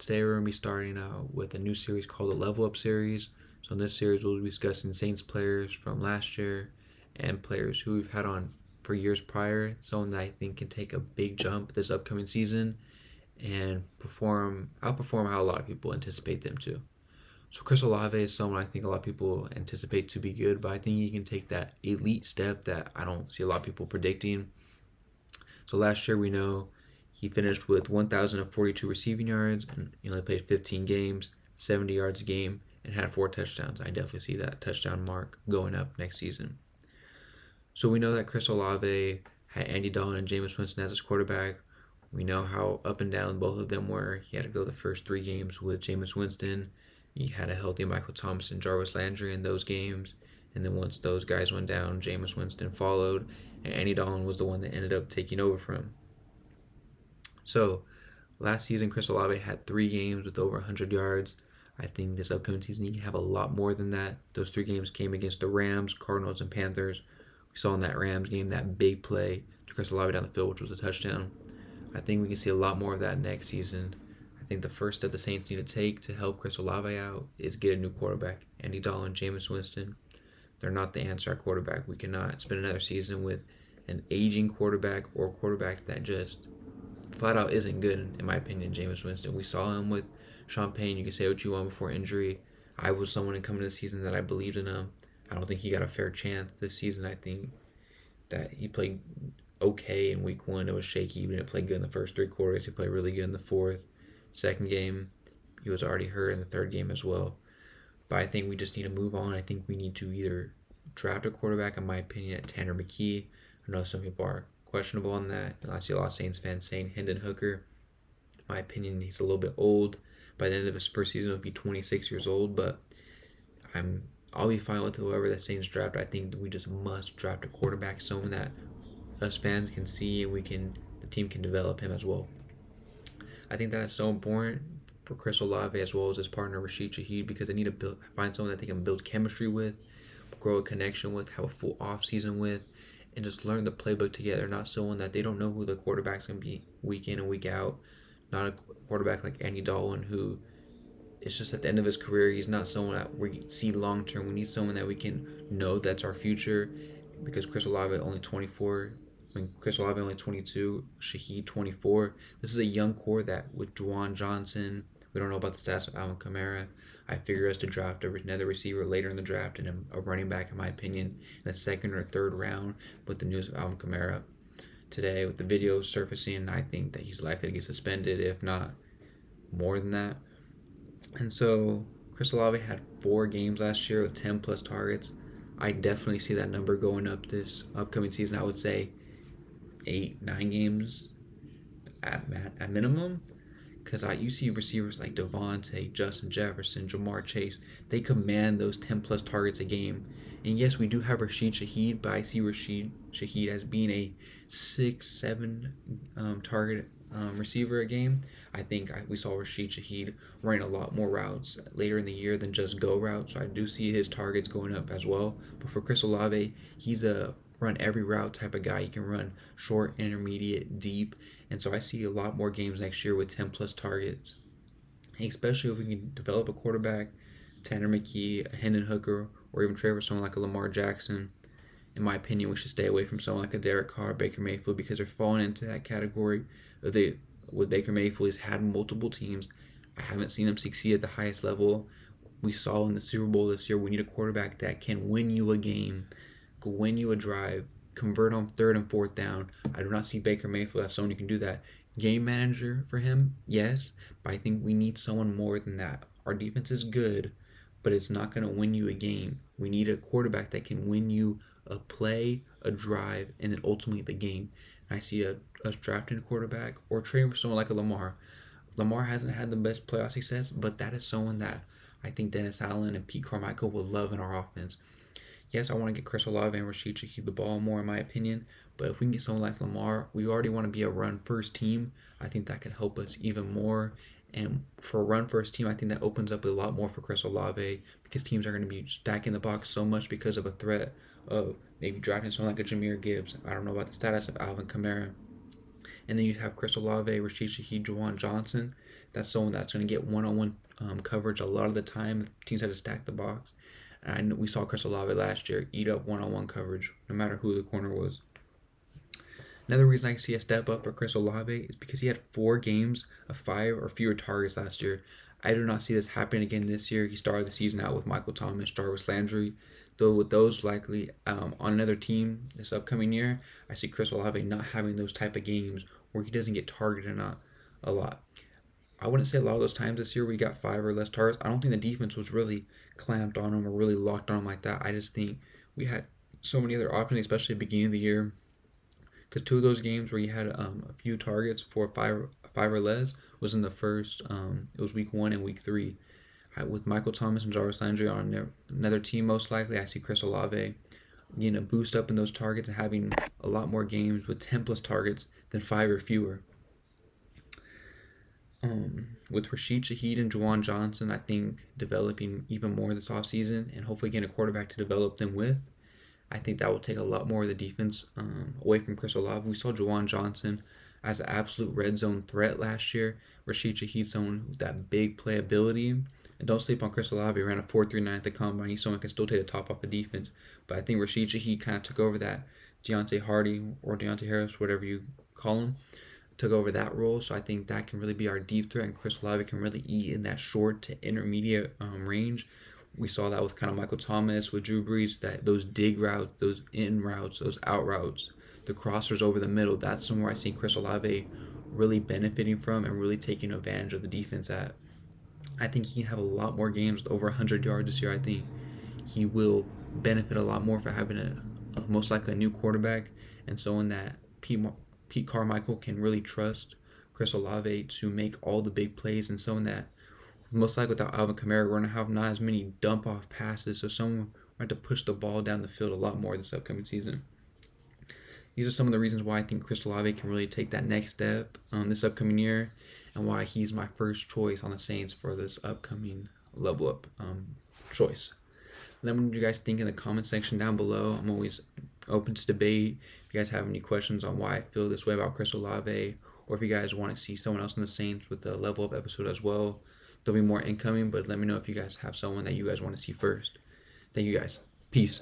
Today we're going to be starting out with a new series called the Level Up series. So in this series we'll be discussing Saints players from last year and players who we've had on for years prior. Someone that I think can take a big jump this upcoming season and outperform how a lot of people anticipate them to. So Chris Olave is someone I think a lot of people anticipate to be good, but I think he can take that elite step that I don't see a lot of people predicting. So last year we know he finished with 1,042 receiving yards and he only played 15 games, 70 yards a game, and had 4 touchdowns. I definitely see that touchdown mark going up next season. So we know that Chris Olave had Andy Dalton and Jameis Winston as his quarterback. We know how up and down both of them were. He had to go the first 3 games with Jameis Winston. He had a healthy Michael Thomas and Jarvis Landry in those games. And then once those guys went down, Jameis Winston followed, and Andy Dalton was the one that ended up taking over for him. So last season, Chris Olave had 3 games with over 100 yards. I think this upcoming season he can have a lot more than that. Those 3 games came against the Rams, Cardinals, and Panthers. We saw in that Rams game that big play to Chris Olave down the field, which was a touchdown. I think we can see a lot more of that next season. I think the first step the Saints need to take to help Chris Olave out is get a new quarterback. Andy Dalton, Jameis Winston, they're not the answer at quarterback. We cannot spend another season with an aging quarterback or a quarterback that just flat out isn't good, in my opinion. Jameis Winston, we saw him with Sean Payne. You can say what you want before injury. I was someone coming to the season that I believed in him. I don't think he got a fair chance this season. I think that he played okay in week 1. It was shaky. He didn't play good in the first 3 quarters. He played really good in the fourth. Second game, he was already hurt in the third game as well. But I think we just need to move on. I think we need to either draft a quarterback, in my opinion, at Tanner McKee. I know some people are questionable on that, and I see a lot of Saints fans saying Hendon Hooker. In my opinion, he's a little bit old. By the end of his first season, he'll be 26 years old, but I'll be fine with whoever the Saints draft. I think we just must draft a quarterback, someone that us fans can see and the team can develop him as well. I think that is so important for Chris Olave as well as his partner Rashid Shaheed, because they need to find someone that they can build chemistry with, grow a connection with, have a full off season with, and just learn the playbook together. Not someone that they don't know who the quarterback's going to be week in and week out. Not a quarterback like Andy Dalton, who it's just at the end of his career, he's not someone that we see long term. We need someone that we can know that's our future, because Chris Olave only 24. Chris Olave only 22, Shaheed 24. This is a young core that with Juwan Johnson, we don't know about the status of Alvin Kamara. I figure us to draft another receiver later in the draft and a running back, in my opinion, in the second or third round with the news of Alvin Kamara. Today, with the video surfacing, I think that he's likely to get suspended, if not more than that. And so Chris Olave had 4 games last year with 10 plus targets. I definitely see that number going up this upcoming season. I would say 8-9 games at minimum, because you see receivers like Devontae, Justin Jefferson, Jamar Chase, they command those 10 plus targets a game. And yes, we do have Rashid Shaheed, but I see Rashid Shaheed as being a 6-7 target receiver a game. I think we saw Rashid Shaheed running a lot more routes later in the year than just go routes, so I do see his targets going up as well. But for Chris Olave, he's a run every route type of guy. He can run short, intermediate, deep, and so I see a lot more games next year with 10 plus targets, especially if we can develop a quarterback, Tanner McKee, a Hendon Hooker, or even trade for someone like a Lamar Jackson. In my opinion, we should stay away from someone like a Derek Carr, Baker Mayfield, because they're falling into that category. With Baker Mayfield, he's had multiple teams. I haven't seen him succeed at the highest level. We saw in the Super Bowl this year, we need a quarterback that can win you a game, win you a drive, convert on 3rd and 4th down. I do not see Baker Mayfield as someone who can do that. Game manager for him, yes, but I think we need someone more than that. Our defense is good, but it's not going to win you a game. We need a quarterback that can win you a play, a drive, and then ultimately the game. And I see us drafting a quarterback or trading for someone like a Lamar. Lamar hasn't had the best playoff success, but that is someone that I think Dennis Allen and Pete Carmichael will love in our offense. Yes, I want to get Chris Olave and Rashid Shaheed the ball more, in my opinion, but if we can get someone like Lamar, we already want to be a run-first team. I think that could help us even more. And for a run-first team, I think that opens up a lot more for Chris Olave, because teams are going to be stacking the box so much because of a threat of maybe drafting someone like a Jahmyr Gibbs. I don't know about the status of Alvin Kamara. And then you have Chris Olave, Rashid Shaheed, Juwan Johnson. That's someone that's going to get one-on-one coverage a lot of the time. Teams had to stack the box. And we saw Chris Olave last year eat up one-on-one coverage, no matter who the corner was. Another reason I see a step up for Chris Olave is because he had 4 games of 5 or fewer targets last year. I do not see this happening again this year. He started the season out with Michael Thomas, Jarvis Landry. Though with those likely on another team this upcoming year, I see Chris Olave not having those type of games where he doesn't get targeted a lot. I wouldn't say a lot of those times this year we got 5 or less targets. I don't think the defense was really clamped on him or really locked on him like that. I just think we had so many other options, especially at the beginning of the year. Because 2 of those games where he had a few targets for five or less was in the first. It was week 1 and week 3. With Michael Thomas and Jarvis Landry on another team, most likely I see Chris Olave getting a boost up in those targets and having a lot more games with 10 plus targets than 5 or fewer. With Rashid Shaheed and Juwan Johnson, I think developing even more this offseason and hopefully getting a quarterback to develop them with, I think that will take a lot more of the defense away from Chris Olave. We saw Juwan Johnson as an absolute red zone threat last year. Rashid Shaheed, someone with that big playability. And don't sleep on Chris Olave. He ran a 4.39 at the combine. He's someone who can still take the top off the defense. But I think Rashid Shaheed kind of took over that Deontay Hardy or Deontay Harris, whatever you call him, took over that role. So I think that can really be our deep threat, and Chris Olave can really eat in that short to intermediate range. We saw that with kind of Michael Thomas, with Drew Brees, that those dig routes, those in routes, those out routes, the crossers over the middle, that's somewhere I see Chris Olave really benefiting from and really taking advantage of the defense at. I think he can have a lot more games with over 100 yards this year. I think he will benefit a lot more for having a most likely a new quarterback and someone that Pete Carmichael can really trust Chris Olave to make all the big plays, and someone that most likely without Alvin Kamara, we're going to have not as many dump off passes, so someone going to push the ball down the field a lot more this upcoming season. These are some of the reasons why I think Chris Olave can really take that next step this upcoming year, and why he's my first choice on the Saints for this upcoming level up choice. Let me know what you guys think in the comment section down below. I'm always open to debate. If you guys have any questions on why I feel this way about Chris Olave, or if you guys want to see someone else in the Saints with the level up episode as well, there'll be more incoming, but let me know if you guys have someone that you guys want to see first. Thank you guys. Peace.